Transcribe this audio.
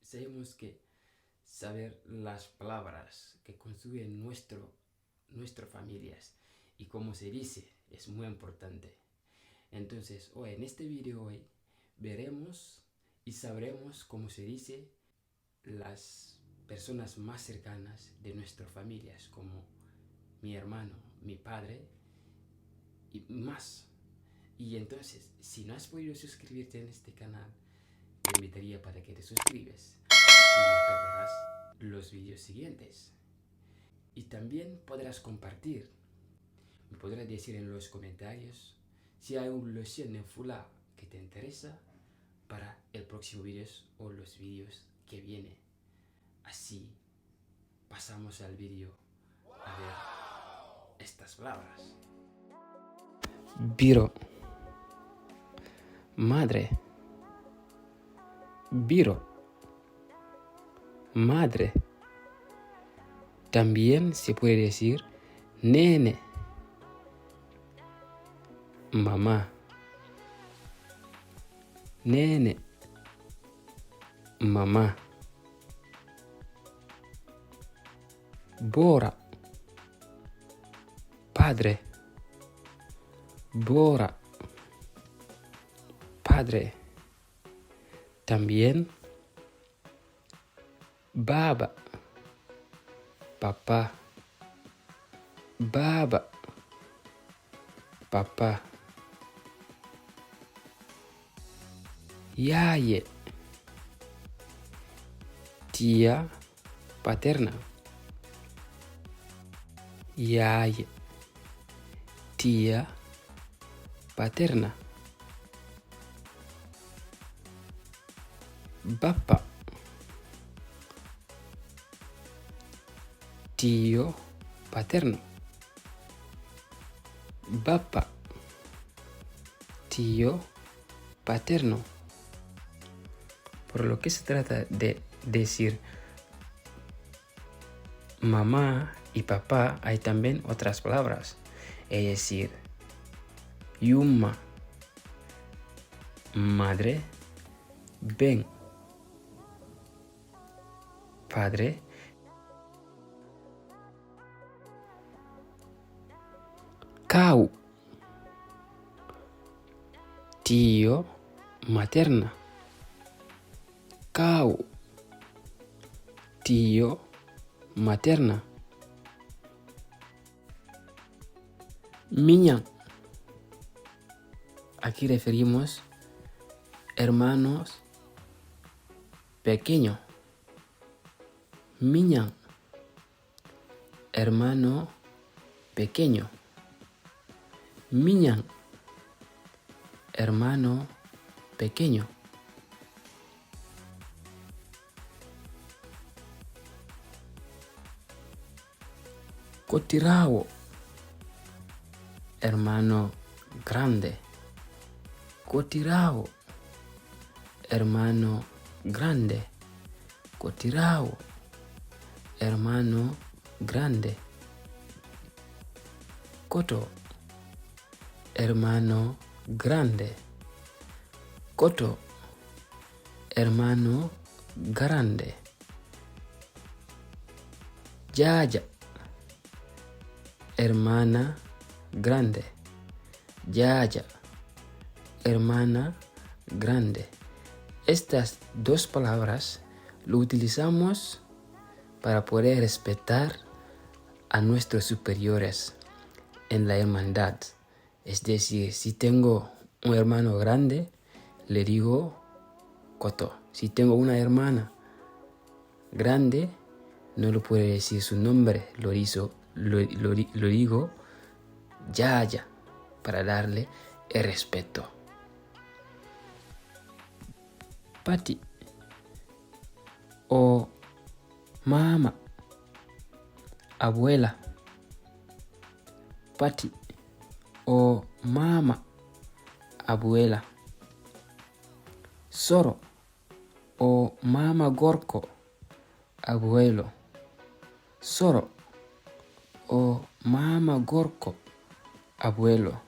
tenemos que saber las palabras que construyen nuestras familias y cómo se dice, es muy importante. Entonces, hoy en este video veremos y sabremos cómo se dice las personas más cercanas de nuestras familias, como mi hermano, mi padre y más. Y entonces, si no has podido suscribirte en este canal, te invitaría para que te suscribas y no perderás los vídeos siguientes. Y también podrás compartir. Me podrás decir en los comentarios si hay una lección en Fula que te interesa para el próximo vídeo o los vídeos que vienen. Así pasamos al vídeo a ver estas palabras. Biro, madre. Biro, madre. También se puede decir nene, mamá. Nene, mamá. Bora, padre. Bora, padre. También baba, papá. Baba, papá. Yaye, tía paterna. Yaye, tía paterna. Bappa, tío paterno. Bappa, tío paterno. Por lo que se trata de decir mamá y papá, hay también otras palabras. Es decir, yuma, madre, ven, padre, kau, tío materna. Kau, tío materna. Miña. Aquí referimos hermanos pequeños. Miña, hermano pequeño. Miña, hermano pequeño. Cotirao, hermano grande. Cotirao, hermano grande. Cotirao, hermano grande. Coto, hermano grande. Coto, hermano grande. Yaya, hermana grande. Yaya, hermana grande. Estas dos palabras lo utilizamos para poder respetar a nuestros superiores en la hermandad. Es decir, si tengo un hermano grande, le digo Coto. Si tengo una hermana grande, no lo puedo decir su nombre, lo digo Yaya, para darle el respeto. Pati o mama, abuela. Pati o mama, abuela. Soro o mama gorko, abuelo. Soro o mama gorko, abuelo.